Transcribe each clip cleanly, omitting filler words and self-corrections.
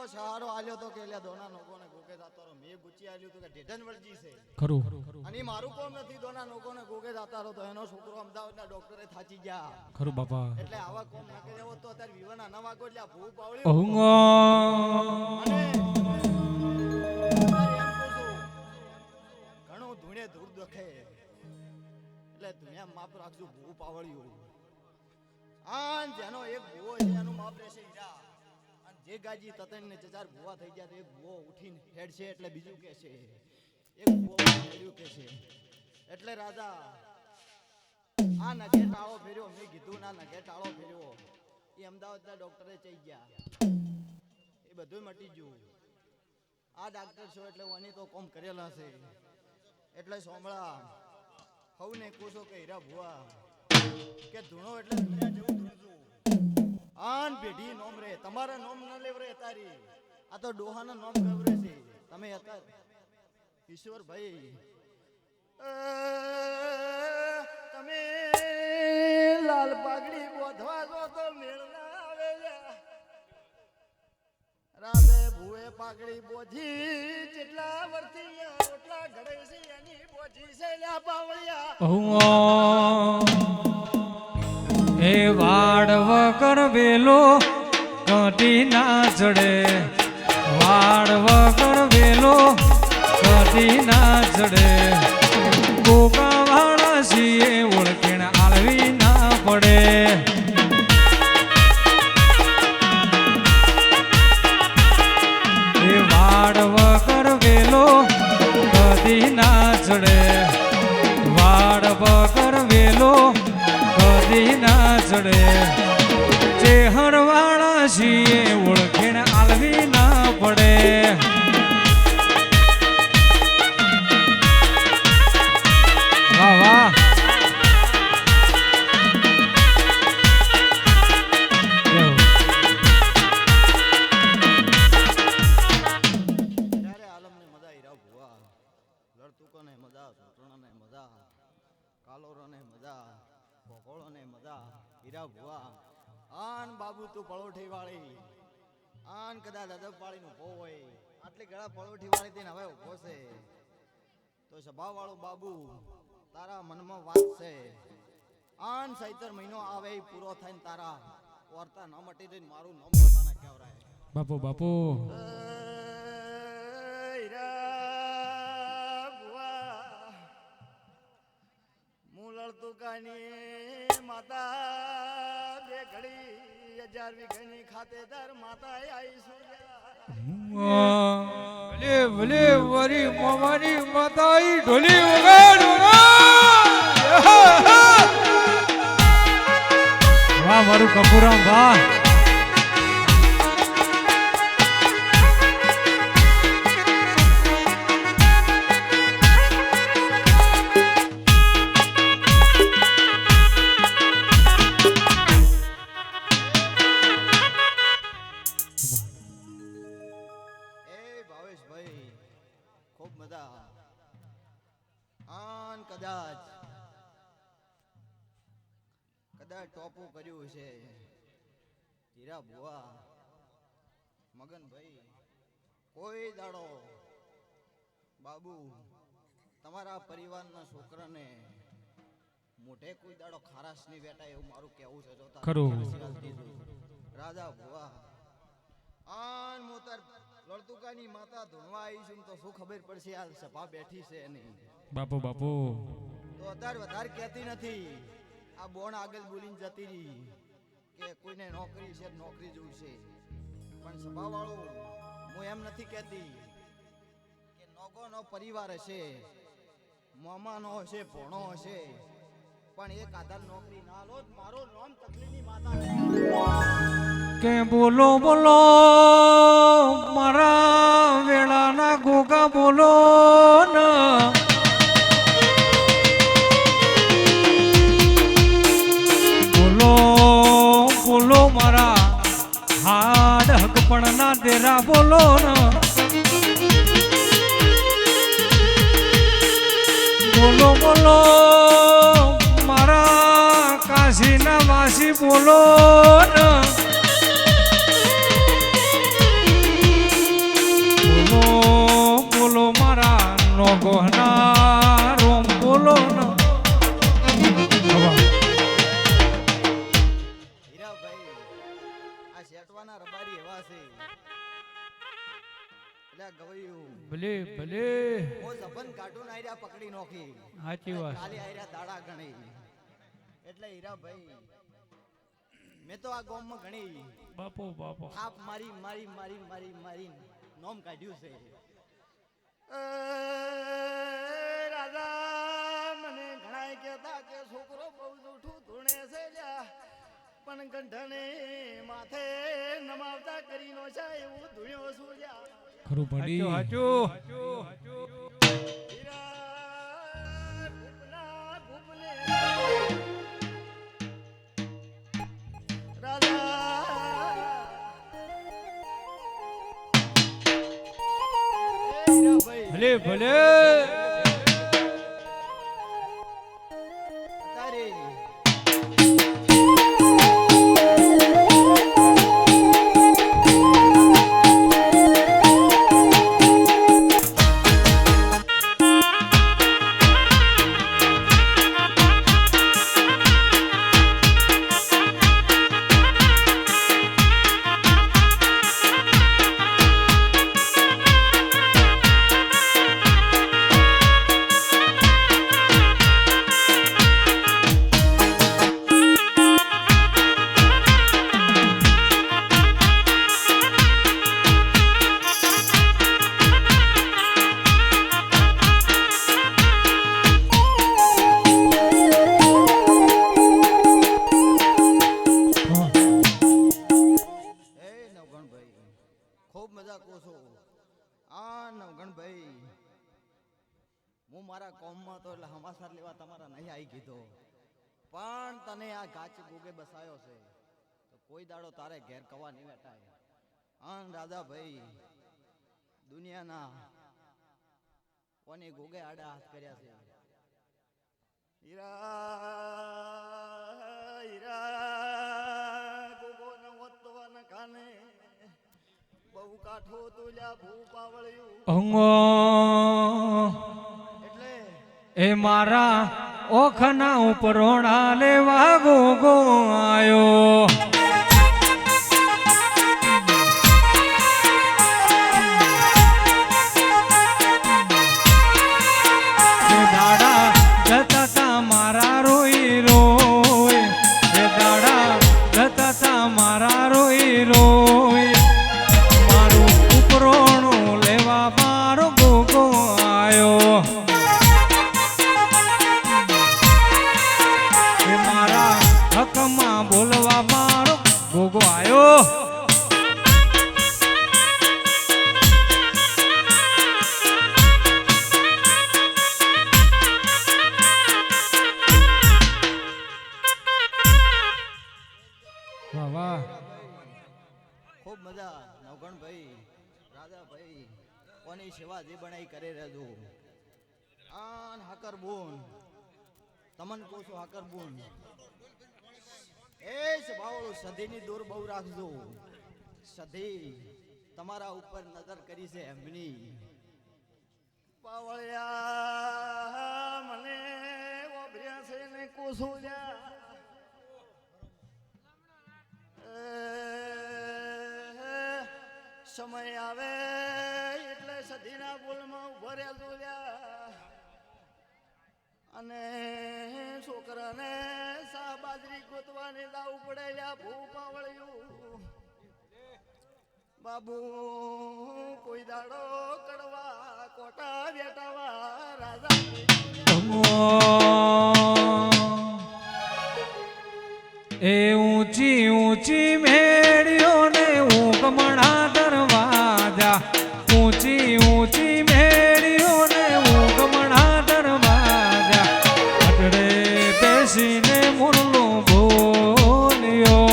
સહારો આલ્યો તો કે લે દોના નોકોને ગોગે જાતો રો મે ગુચી આલ્યો તો કે ઢેઢન વળજી છે ખરું અને મારું કોમ નથી દોના નોકોને ગોગે જાતા રો તો એનો છોકરો અમદાવાદના ડોક્ટરે થાચી ગયા ખરું બાપા એટલે આવા કોમ ન કર્યો તો અત્યારે વિવાના નવા ગોડ્યા ભૂ પાવળી અહુંગો ઘણું ધૂણે ધૂળ દખે એટલે ધુનિયા માપ રાખજો ભૂ પાવળ્યું આન જેનો એક ભૂવો છે એનું માપ રહેશે હીરા અને જે ગાજી તતન ને ચચાર ભૂવા થઈ ગયા તો એક ભૂવો ઉઠીને હેડ છે એટલે બીજું કે છે એક ભૂવો મળ્યું કે છે એટલે રાજા આ નગે ટાળો ફેર્યો મેં કીધું ના નગે ટાળો ફેર્યો એ અમદાવાદના ડોક્ટરે ચઈ ગયા એ બધું મટી ગયું આ ડાક્ટર છો એટલે વાની તો કોમ કરેલા છે એટલે સોમળા હવને કોશો કે હીરા ભુવા કે ધૂણો એટલે દુનિયા જેવું ધૂણજું આન પેઢી નોમ રે તમારા નોમ ન લેવરે તારી આ તો ડોહાના નોમ ગવરે છે તમે હતા ઈશ્વર ભાઈ તમે લાલ પાઘડી બોધવા જો તો મેળ ના આવે રાધે ભુએ પાઘડી બોધી જેટલા વર્તી ઓટલા ઘડે છે એની બોધી છે લ્યા પાવળિયા અહુંગો એ વાડ વગર વેલો કદી ના ચડે વાડ વગર વેલો કદી ના ચડે કોકા વાળા છીએ ઓળખીણ આલવી ના પડે એ વાડ વગર વેલો કદી ના ચડે વાડ વગર વેલો કદી ના ચડે જે હરવાળા છીએ ઓળખીણ આલવી ના પડે વાહ વાહ ત્યારે આલમને મજા હીરા ભુવા લડતુકોને મજા સૂત્રણને મજા કાલોરોને મજા ભોગોળોને મજા હીરા ભુવા આન બાબુ તું પળોઠી વાળી આન કદાચ અદબ વાળીનું ભો હોય આટલી ગળા પળોઠી વાળી તેને હવે ઉભો છે તો સભા વાળો બાબુ તારા મનમાં વાત છે આન સૈતર મહિનો આવે ઈ પૂરો થઈને તારા વાર્તા ન મટી દઈને મારું નામ પોતાના કહેવરાય બાપુ બાપુ માતા બે ઘડી 1000 વીઘાની ખાતેદાર માતા આઈ ભલે ભલે વરી મોમાની માતાઈ ઢોલી વગાડ વાહ મારું કપૂરામ વાહ કદાચ ટોપું કર્યું છે હીરા ભુવા મગનભાઈ કોઈ દાડો બાબુ તમારા પરિવારના છોકરાને મોઢે કોઈ દાડો ખારાશ નહીં બેઠા એવું મારું કહેવું છે જો રાજા ભુવા આન મોતર લડતુકાની માતા ધૂણવા આવી છું તો શું ખબર પડશે આ સભા બેઠી છે નહીં બાપુ બાપુ તો અત્યારે વધારે કહેતી નથી આ બોણ આગળ બોલીને જતી રહી કે કોઈને નોકરી છે નોકરી જોઈશે પણ સભા વાળો હું એમ નથી કહેતી કે નોગોનો પરિવાર હશે મામાનો હશે ભોણો હશે પણ એક આધાર નોકરી ના લો મારો નામ તકલીફની માતા કે બોલો બોલો મારા વેળાના ગોગા બોલો ના બોલો મારા હાડ હકપણ ના દેરા બોલો બોલો બોલો મારા કાશી ના વાસી બોલો કોહના રોમ બોલો ન હીરાભાઈ આ શેટવાના રબારી એવા છે એટલે ગવૈયું ભલે ભલે ઓ જબન કાર્ટૂન આયરા પકડી નોખી સાચી વાત ખાલી આયરા દાડા ગણી એટલે હીરાભાઈ મેં તો આ ગામમાં ઘણી બાપો બાપો થાપ મારી મારી મારી મારી મારી નોમ કાઢ્યું છે રાજા મને ઘણાય કહેતા કે છોકરો બહુ જૂઠું ધૂણે છે લ્યા પણ ગંઠને માથે નમાવતા કરી નો છે એવું ધૂણ્યો છું લ્યા ખરું પડી હાચું હીરા ભૂપના ભૂપને ભલે ભલે ખૂબ મજા કહું છું આ નવગણભાઈ હું મારા કોમમાં તો એટલે હમાસર લેવા તમારા નહીં આવી કીધો પણ તને આ ગાચ ગોગે બસાયો છે તો કોઈ દાડો તારે ઘેર કવા નહીં વેટાય આન રાધાભાઈ દુનિયાના કોને ગોગે આડા હાથ કર્યા છે હીરા હીરા ગોગો ન હોતો ન કાને બહુ કાઠો તુલ્યા ભૂ પાવળ્યું એટલે એ મારા ઓખના ઉપરોણા લેવા ગોગો આયો દાડા જતા તા મારા રોઈ રોય એ દાડા જતા તા મારા રોઈ રોય મારું ઉપરોણું લેવા મારો ગોગો આયો એ મારા હકમાં બોલવા મારો ગોગો આયો વાહ વાહ ખૂબ મજા નવગણભાઈ રાજાભાઈ કોની સેવા જે બનાવી કરે રહેજો આન હાકર બોન તમન કહું છું હાકર બોન એ સ્વભાવળું સધીની દૂર બહુ રાખજો સધી તમારા ઉપર નજર કરી છે એમની પાવળિયા મને ઓભર્યા છે ને કોસુલ્યા સમય આવે એટલે સધીના બોલમાં ઉભો રહેજો અને છોકરાને સા બાજરી ગોતવાને લાવવું પડે ભૂ પાવળ્યું બાબુ કોઈ દાડો કડવા કોટા બેટાવા રાજા એ ઊંચી ઊંચી મેળીઓ ને ઊંઘમણા દરવાજા ઊંચી ઊંચી મેળીઓ ને ઊંઘમણા દરવાજા અટડે બેસીને મુરલો બોલ્યો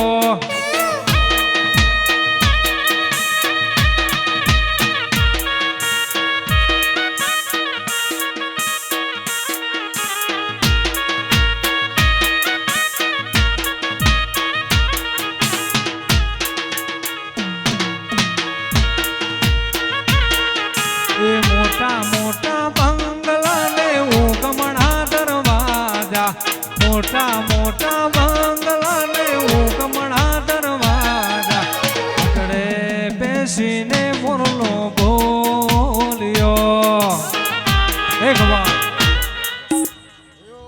બેસીને મોરલો બોલ્યો એક વાર યો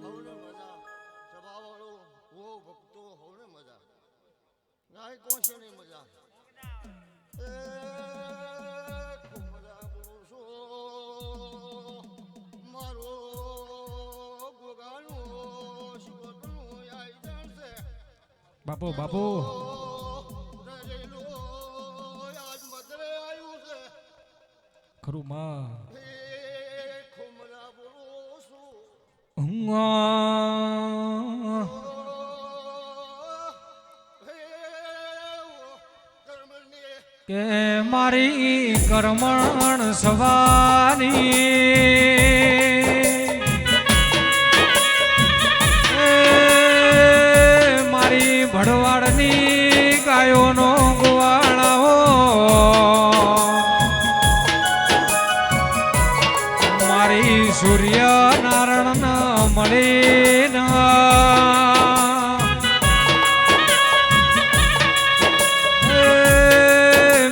હવને મજા સભાવાળો હો ભક્તો હવને મજા ગાય કોશે નહીં મજા એ ખૂબ મજા બોલું છું મારો ગોગાનું શિવનું આઈ જાણશે બાપુ બાપુ રેલો આજ મદરે આવ્યું છે ખરું માં એ ખૂબ મજા બોલું છું કે મારી કરમણ સવાની મારી ભડવાડની ગાયોનો ગોવાળાઓ મારી સૂર્ય નારાયણ મળી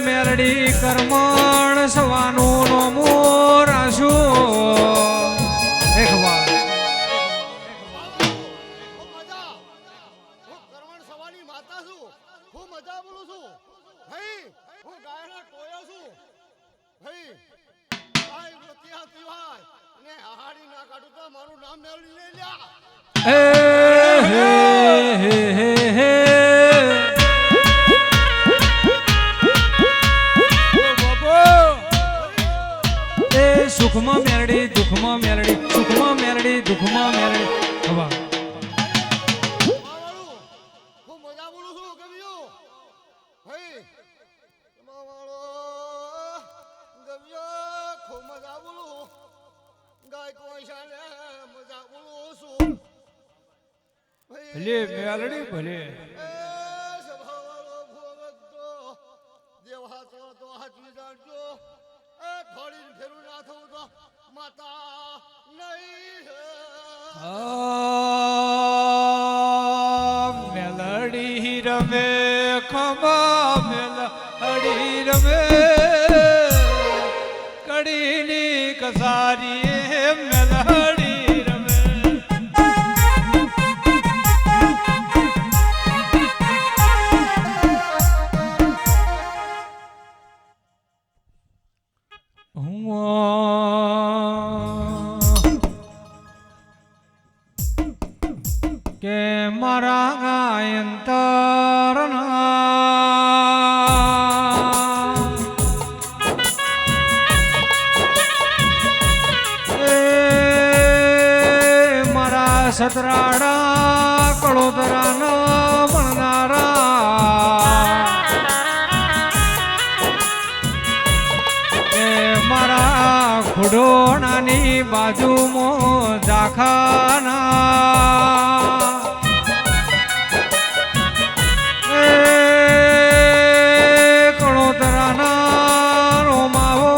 મેરડી કર્મણ સવાનું નો મોરાશું એક વાર ખૂબ મજા હું કરવણ સવાની માતા છું હું મજા બોલું છું ભાઈ હું ગાયના ટોયો છું ભાઈ ગાય ત્યાં તિવાય ને હાડી ના કાઢું તો મારું નામ મેળવી લઈ લ્યા હે હે હે હે હે સુખમાં મેરડી દુઃખમાં મેરડી સુખમાં મેરડી દુઃખમાં મેરડી હવા માવાળું હું મજા બોલું છું ગવ્યો ભાઈ માવાળો ગવ્યો ખૂબ મજા બોલું ગાય કોઈ શાને મજા બોલું છું ભલે મેરડી ભલે એ સભાવાળો ભોગતો દેવા તો હાચવી જાણજો એ થોડી ફેરું ના થવું તો માતા નહીં મેલડી રમે ખમા મેલડી રમે કડીની કસારી મેલડી રમે કે મારા ગાયંતરના મારા સતરાડા કળોતરાના ભણનારા મારા ખુડોણાની બાજુમાં ઝાખાના કળોતરાના રોમાવો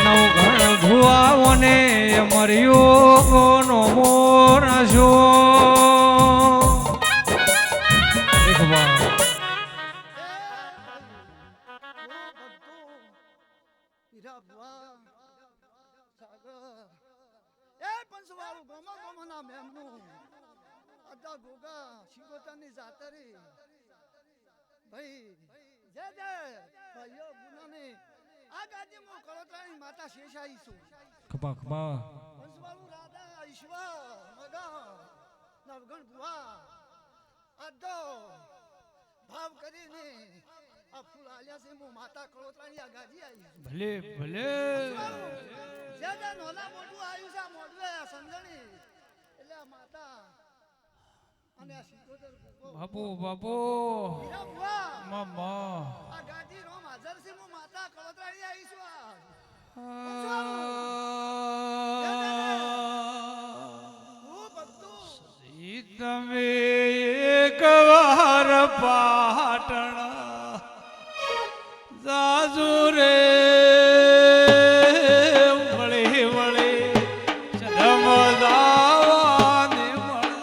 નવઘણ ભુવાઓને મર્યો નો મોરાશો એક વાર માતા શેષાઈ છું ખબા ખબા પંચવાળું રાધા ઈશ્વર મગા નવગણ ભુવા આદો ભાવ કરીને આ ફૂલ આલ્યા છે હું માતા કળોતરાની આ ગાજી આવી છું ભલે ભલે જે નોલા મોટું આવ્યું છે આ મોઢવે સમજણી એટલે આ માતા અને આ સિકોતર બાપુ બાપુ હીરા ભુવા મામા આ ગાજી રોમ હાજર છે હું માતા કળોતરાની આવી છું તમે એક વાર પાટણ જાજુ રે વળી વળી શરમ દાવાને મળે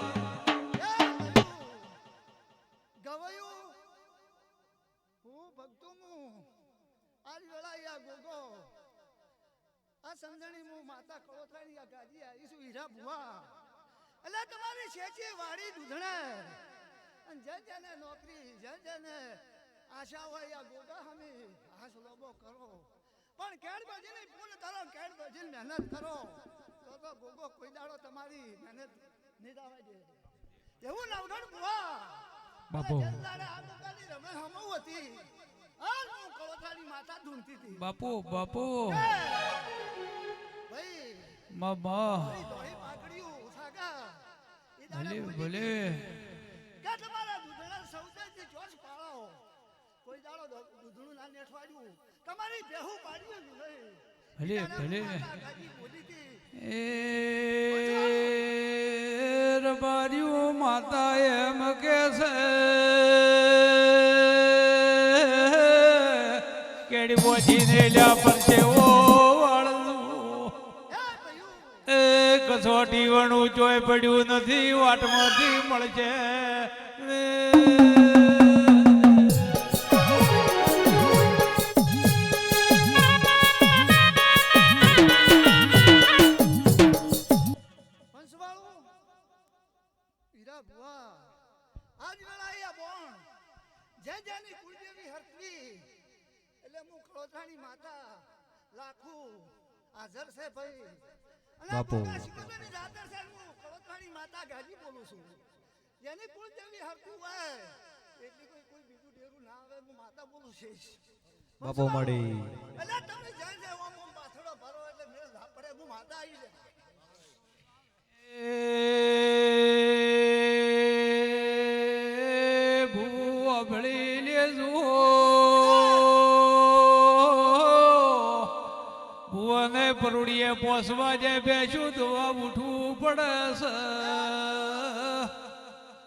ભક્તો હું આજ વેળા ગોગો આ સમજણી હું માતા કળોતરાની આ ગાજી આવીશું હીરા ભુવા એટલે તમારી શેચી વાડી દૂધણે અને જેને નોકરી જેને આશા હોય આ ગોગા હમી હાસ લોબો કરો પણ કેડ બજીને પૂર્ણ કરો કેડ બજીને મહેનત કરો તો ગોગો કોઈ દાડો તમારી મહેનત નહીં દાવા દે એવું નવગણ ભુવા બાપુ આ ગોગાની રમે હમઉ હતી આ હું કળોતરાની માતા ઢૂંઢતી હતી બાપુ બાપુ ભાઈ મામા દોડી પાકડ્યું સાગા ભલે ભલે કે તમારા દૂધણા સૌદેથી જોશ પાળો કોઈ દાડો દૂધણું ના નેઠવાડ્યું તમારી બેહુ પાડ્યું નહીં ભલે ભલે ગાજી બોલી હતી એ રબાર્યું માતા એમ કે છે કેડી બોજીને લ્યા પરસે ઓ વાળું એ કસોટી વણું ચોય પડ્યું નથી વાટમાંથી મળશે પંચવાળું હીરા ભુવા આજ વેળા બોણ જેની કુળદેવી હરતવી એટલે હું કળોતરાની માતા લાખું હાજર છે ભાઈ અને બાપુ. ગોગા શિકોતરની જાતર છે હું કળોતરાની માતા ગાજી બોલું છું જેની કુળદેવી હરતું હોય એટલી કોઈ બીજું ડેરું ના આવે હું માતા બોલું છું બાપુ મળી એટલે તમે જાય છે ઓમ ઓમ પાથડો ભરો એટલે મેળ ના પડે હું માતા આવી જાય ભૂવા ભળી લેજો ભૂવાને પરુડીએ પોસવા જાય બેસું દવા ઉઠવું પડે છે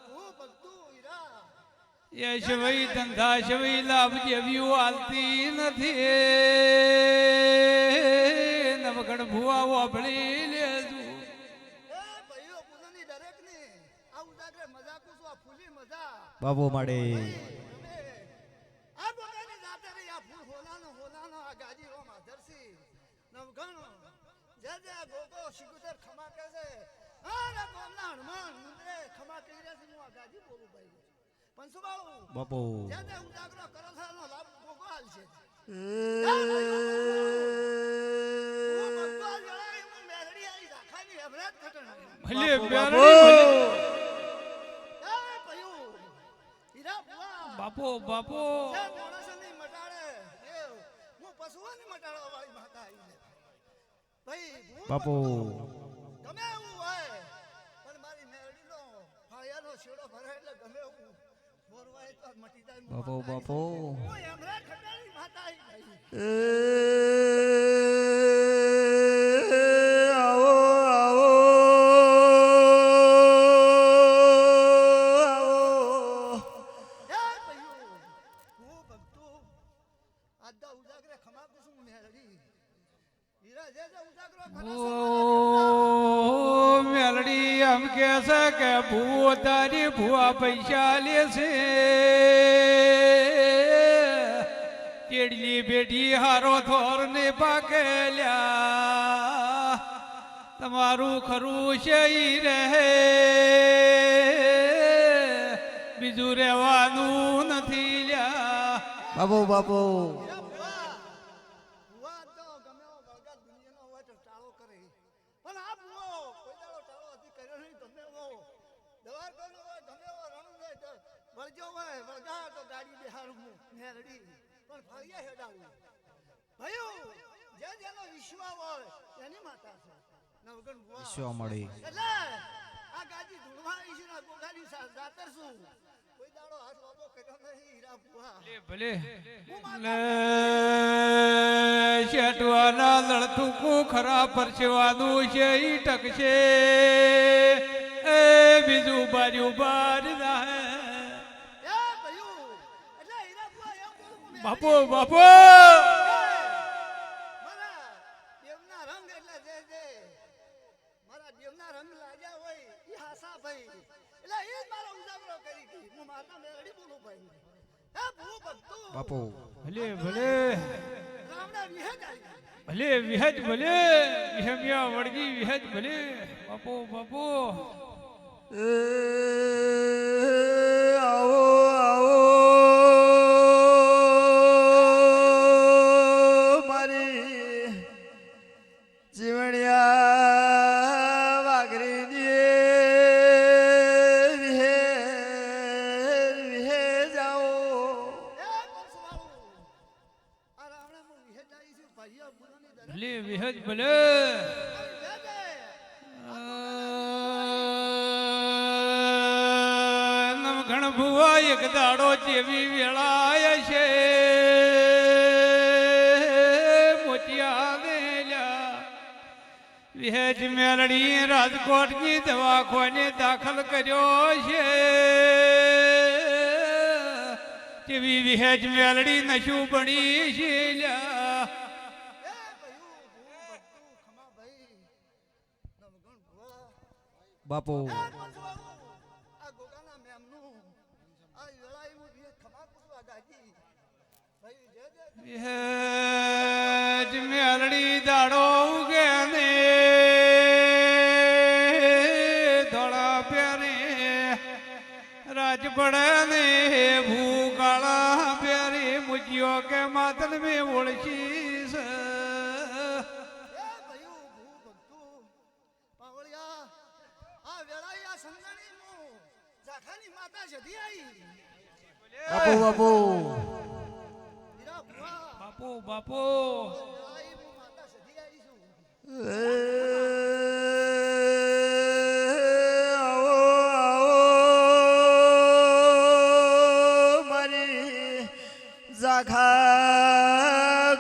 હું ભક્તું હીરા એ શિવાય ધંધા શિવાય લાભ જેવી હાલતી નથી નવગણ ભૂવા વાપળી લેજો એ ભાઈઓ પૂનમની દરેકની આ ઉજાગરે મજાકું છું આ ફૂલી મજા બાપુ મળી આ ગોગાની જાતે રહી આ ફૂલ હોલાનો આ ગાજી રોમ હાજરસી નવગણો જે આ ગોગો શિગુદર ખમા કહે છે આ ગોમના હનુમાન મુંદરે ખમા કહી રહ્યા છે હું આ ગાજી બોલું ભાઈ પંસુબાળું બાપુ જે ઉજાગરો કરો છે એનો લાભ ગોગો હાલ છે ભલે બાપુ. બાપો બાપો બાપુ ગમે એવું હોય પણ મારી મેરડીનો ફાળિયાનો શેડો ભરાય એટલે ગમે એવું મોરવાય તો મટી જાય બાપુ બાપુ હું એમરા ખટાડી માતા આવી ગઈ આવો આવો ઓ મેલડી એમ કે છે કે ભૂવો તારી ભૂવા પૈસા લે છે કેડલી બેટી હારો થોર ને પાકેલ્યા તમારું ખરું છે ઈ રહે બીજું રહેવાનું નથી લ્યા બાપુ બાપુ વિશ્વ મળી એટલે આ ગાજી ધૂળવા આવી છે ને ગોગાની જાતર છું કોઈ દાડો હાથ વાપો કર્યો નહીં હીરા ભુવા ભલે લે શેટવાના લડતું ખરા પરસેવાનું છે ઈ ટકશે એ બીજું બાર્યું બાર જાહે એ ભયું એટલે હીરા ભુવા એમ બોલું બાપો બાપો મારા દેવના રંગ એટલે જે મારા દેવના રંગ લાગ્યા હોય ઈ હાસા ભાઈ એટલે એ જ મારો ઉજાગરો કરી હતી હું માતા મેરડી બોલું ભાઈ હે ભૂ ભક્તો બાપુ ભલે ભલે રામડા વિહે જાય ભલે વિહજ ભલે વિહમ્યા વળગી વિહજ ભલે બાપો બાપો આવો આવો મારી જીવણિયા વાઘરીની વિહે વિહે જાઓ એ પંસવાળો આ રામડા મો વિહે જાય છે ભાઈયા બુરાની દરે ભલે વિહજ ભલે વિહે જાય ઘણ ભુવા એક દાડો જેવી વેળાય છે મોતિયા દેલ્યા વિહેજ મેલડી રાજકોટની દવાખાને દાખલ કર્યો છે જેવી વિહેજ મેલડી નશું બની છે લ્યા એ ભયું ભૂ ભક્તો ખમા ભાઈ નવગણ ભુવા બાપુ એ પંસવાળો આ ગોગાના મેમનું આ વેળાઈમાં વિહે ખમા પૂછવા ગાજી ભાઈ જય જય વિહેજ મેલડી દાડો ઉગે ને ધોળા પહેરે રાજ પડે ને ભૂકાળા પહેરે મુજ્યો કે માતન મેં ઓળખીશ એ ભયું ભૂ ભક્તો પાવળિયા આ વેળાઈ આ સંગણી મો ઝાખાની માતા જધી આઈ બાપુ બાપુ હીરા ભુવા બાપો બાપો વેળાઈ મો માતા જધી આઈ છું આવો આવો મારી ઝાખા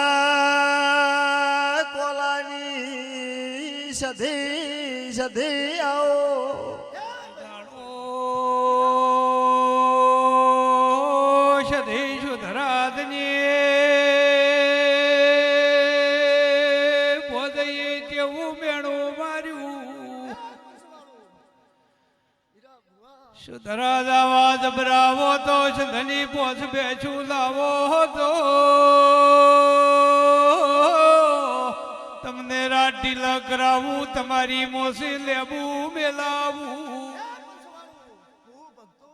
ખોરડાના કોલાની સધી સધી આવો દાડો સધી સુધરાદની પોદઈએ જેવું મેણું માર્યું હીરા ભુવા સુધરાદ આવાજ ભરાવો તો ધની પોસ બેચું લાવો તો તમને રાટી લકરાવું તમારી મોસી લેવું મેલાવું પંસવાળો ભૂ ભક્તો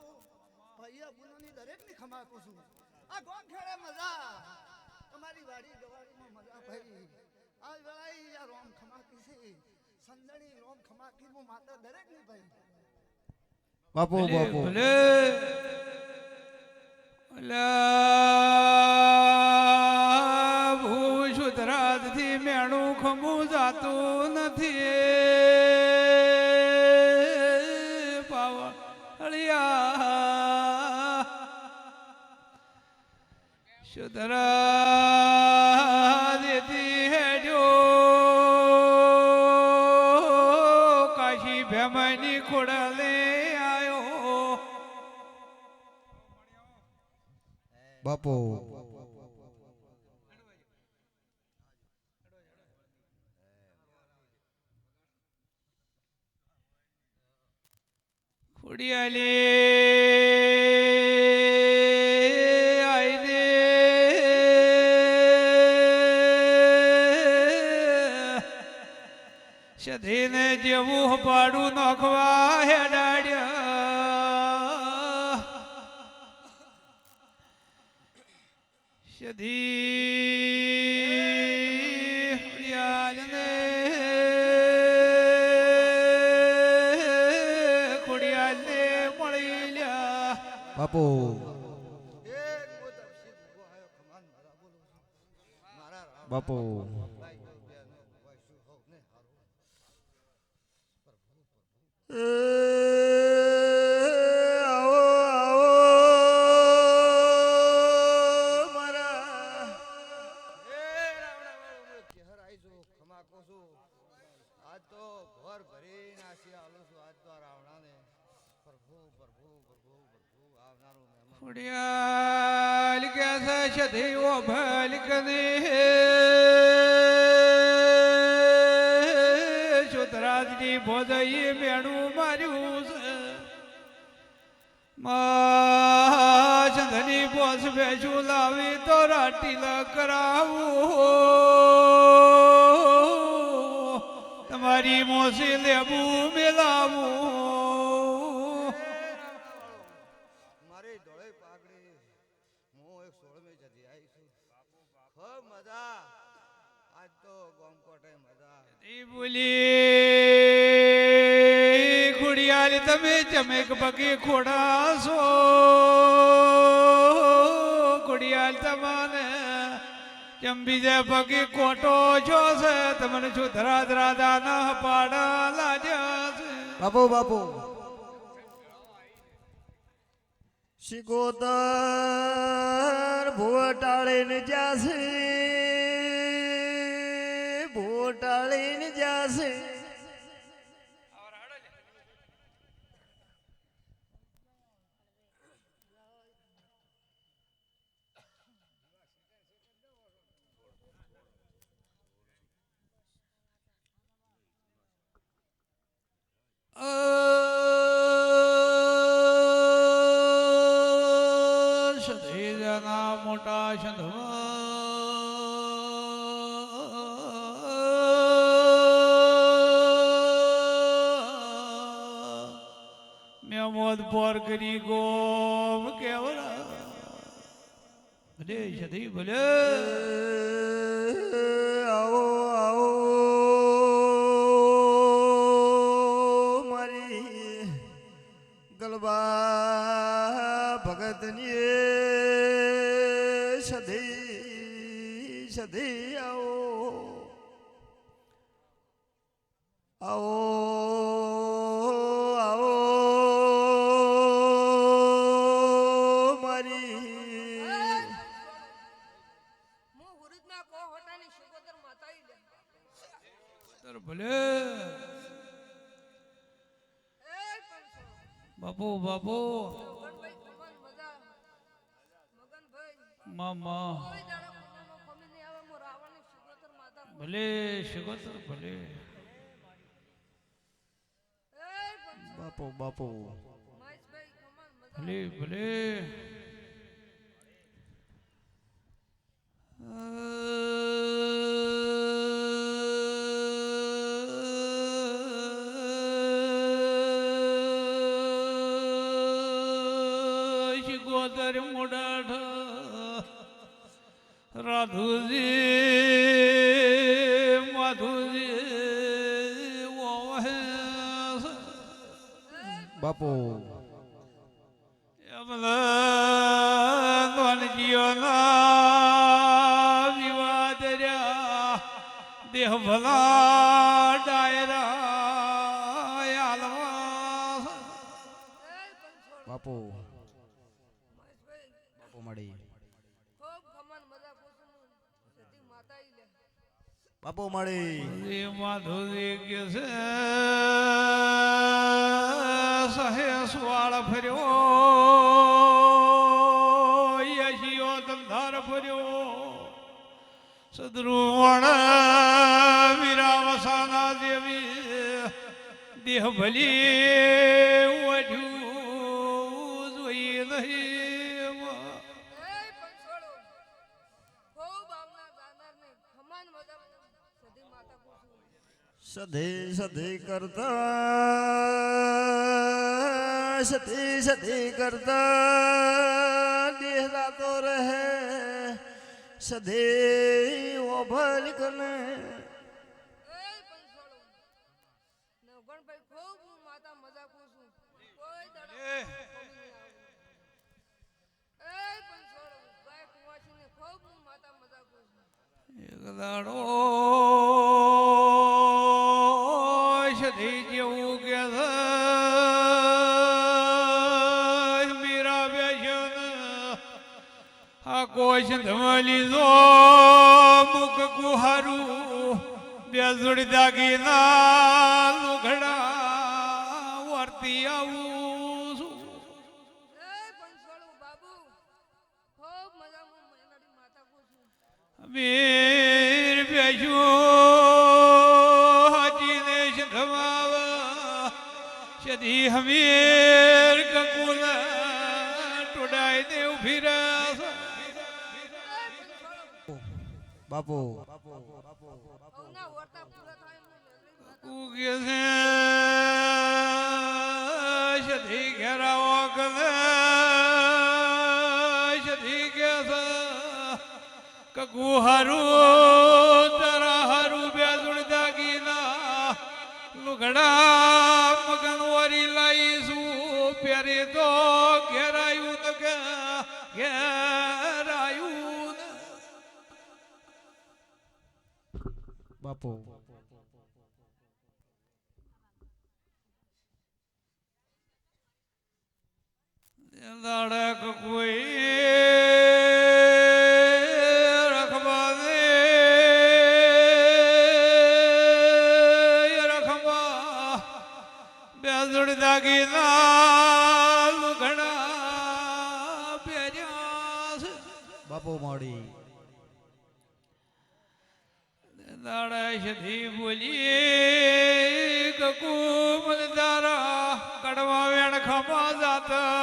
ભાઈયા બુનાની દરેકની ખમા કુસું આ ગોમ ખેડે મજા તમારી વાડી ગવાડીમાં મજા ભાઈ આ વેળાઈ આ રોમ ખમા કીસી સંદણી રોમ ખમા કી માતા દરેકની ભાઈ બાપુ બાપુ ભલે અલા ભૂ સુધરાદથી મેણું ખમું જાતું નથી પાવળિયા સુધરાદથી હેડ્યો કાશી ભેમની ખોડલે આયો બાપુ ખોડિયાલે આઈને સધીને જેવું પાડું નાખવા હેડાડ્યા સધી ખોડિયાલને ખોડિયાલને મળી લ્યા બાપુ એક મોદક શીખ ઉભો આયો ખમાન મારા બોલું છું મારા રામ બાપુ ભાઈ બેન ભાઈ શું હોક ને હારો આવો આવો મારા એ રાવણા વાળો ચહેર આઈ જો ખમા કોસુ આજ તો ઘર ભરી નાસી આલો છું આજ તો આ રાવણાને પ્રભુ પ્રભુ પ્રભુ પ્રભુ આવનારો મહેમાન ખોડિયાલ કે છે સધીઓ ભલકને સુધરાજની ભોજઈએ મેણું માર્યું છે મા તમારી પોસ ભેંસું લાવી તો રાટીલા કરાવું તમારી મોસી લેબુ મેલાવું મારી ધોળી પાઘડી હું એક 16મી જતી આવી છું ખૂબ મજા આજ તો ગોમકોટે મજા એ બોલી ખોડિયાલી તમે ચમેક પગે ખોડાશો ખોડિયાલ તમને ચમ બીજા પગે કોટો છો છે તમને શું ધરા દાના પાડા લાજ્યા છે બાપુ બાપુ શિકોતર ભૂટાળીને જાશે ભૂટાળીને જાશે સધેજાના મોટા સંધવા મેં મોદ પોર કરી ગોમ કેવરા ભલે સધી ભલે આવો આવો મારી ગલબા ભગતની સધી સધી આવો આવો આવો મારી હું હુરુદના કો હોટાની શિકોતર માતાઈ લે તર ભલે એ પંચો બાપુ બાપુ મગનભાઈ ખમન મજા મગનભાઈ મામા કોઈ દાડો કોનાનો ખમી નહીં આવે મો રાવણની શિકોતર માતા ભલે શિકોતર ભલે એ પંચો બાપુ બાપુ મહેશભાઈ ખમન મજા ભલે ભલે શિકોતર મોડાઠ રાધુજી માધુજી ઓહે બાપુ દેહ ભલા ડાયરા આલવા એ પંચોળ બાપુ મહેશભાઈ બાપુ મળી ખૂબ ખમન મજા કુસુમ સધી માતાઈ લે બાપુ મળી માધુજી કે છે સહેસ વાળ ફર્યો યશિયો ધંધાર ફર્યો સદરુવણ વીરાવસાના દેવી દેહ ભલી વઢ્યું જોઈ નહીં એ પંચોળો ખૂબ આવના જાનારને ખમન મજા સધી માતા કુસુમ સધી સધી કરતા સધી સધી કરતા દેહરા તો રહે સધી ઓભલ કને એ પંચોળો નવગણભાઈ ખૂબ હું માતા મજા કુસુમ કોઈ દાડો ખમી નહીં આવે એ પંચોળો ગાય કુંવાસીને ખૂબ હું માતા મજા કુસુમ એક દાડો સધી જેવું કે છે મીરા બેસન આ કોશ ધમલી જો મુખ કુહારું બે જોડી દાગીના લુઘડા વર્તી આવું છું એ પંચોળો બાબુ ખૂબ મજા હું મેનાડી માતા કુસુમ વીર બેસું હાજીને ધમાવ સદી હમીર કકુલ ટોડાઈ દે ઉભી બાપુ હવના વર્તા પૂરા થાય હું મેલડી માતા ઉગે છે સધી ઘેરાવો ગલે સધી કે કગુ હારું તારા હારું બે જોડતા ગીના લુગડા મગન વરી લાઈશું પહેરી તો ઘેરાયું તો ઘેરાયું બાપુ દાડક કોઈ રખવા દે રખવા બે જોડી દાગીના લુગડા પહેર્યા છે બાપુ માડી દાડા સધી બોલી કકુ મને તારા કડવા વેણ ખમા જાતા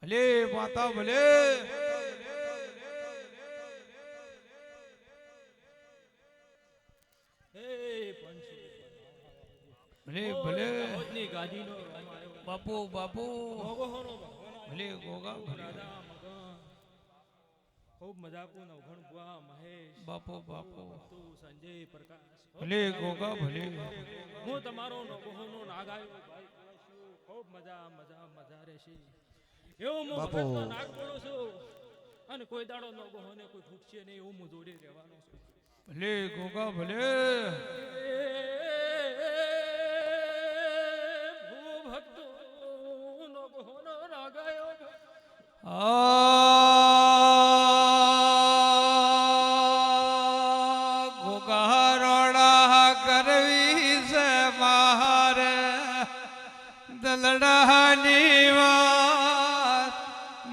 ભલે માતા ભલે ભલે ભલે બાપુ બાપુ ભલે ગોગા ખૂબ મજાકું નવઘણ બુઆ મહેશ બાપુ બાપુ તું સંજય પ્રકાશ ભલે ગોગા ભલે હું તમારો નવઘણનો નાગ આવ્યો ભાઈ કહેશું ખૂબ મજા મજા મજા રહેશે એવું હું બાપુ. ભગતનો નાગ બોલું છું અને કોઈ દાડો નવઘણને કોઈ ફૂટશે નહીં એવું હું જોડે રહેવાનો છું ભલે ગોગા ભલે ભૂ ભક્તો નવઘણનો નાગ આવ્યો ગોગારોડા કરવી છે મારે દલડાની વાત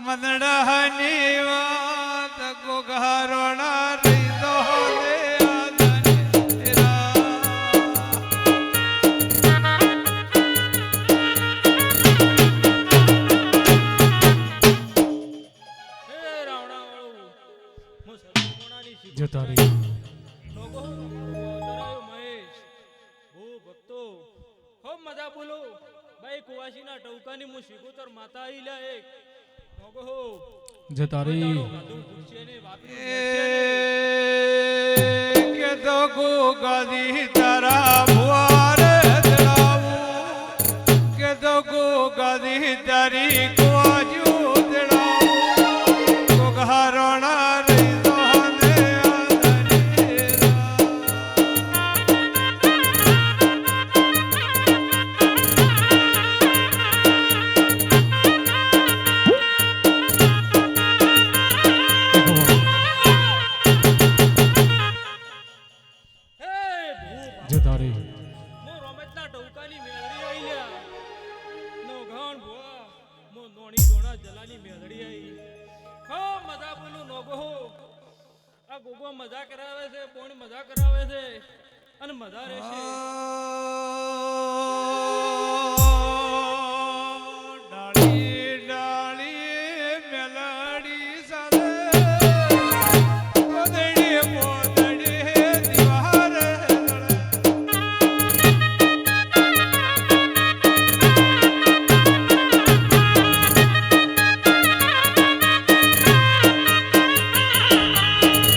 મનડાની વાત ગોગારોડા રહી દો રે આદનેરા. હે રાવણાવાળું હું સદગુણાની શીખ જતા રહી લોકો ડરાયો મહેશ ભૂ ભક્તો ખૂબ મજા બોલો ભાઈ કુવાસીના ટવકાની હું શીખોતર માતા આઈ લ્યા એક લોકો હો જતા રહી ગાધું પૂછશે ને વાપરું કે તો ગોગાજી તારા ભુવારે દડાવું કે તો ગોગાજી તારી કુવાજુ દડાવું ગોગારોણા રહી દો ને હે ભૂ જતા રહી હું રમેશના ટવકાની મેળડી આઈ લ્યા નો ઘણ ભુવા હું નોણી દોણા જલાની મેળડી આઈ ખૂબ મજા બોલું નોગો આ ગોગો મજા કરાવે છે કોણ મજા કરાવે છે અને મજા રહેશે ડાળી ડાળી મેલડી સાથે મોદડી મોદડી દિવાર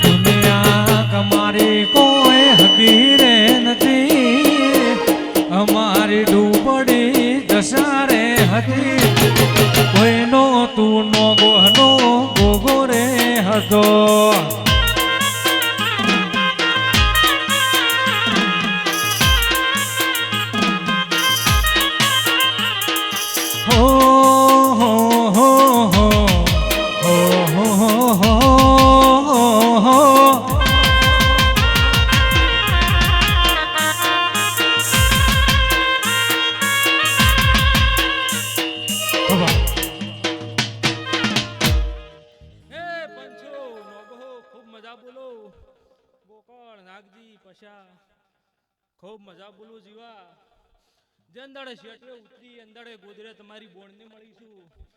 દુનિયા કમારી કોઈ હકી રે નથી અમારી ડૂબડી દશા રે હતી કોઈનો તું નો ગોહનો ગોગો રે હતો હો હો હો હો હો હો હો હો હે પંચો નોગો ખૂબ મજા બોલો ગોકળ નાગજી પશા ખૂબ મજા બોલું જીવા જે અંદાડે શેઠરે ઉતરી અંદાડે ગોદરે તમારી બોણને મળીશું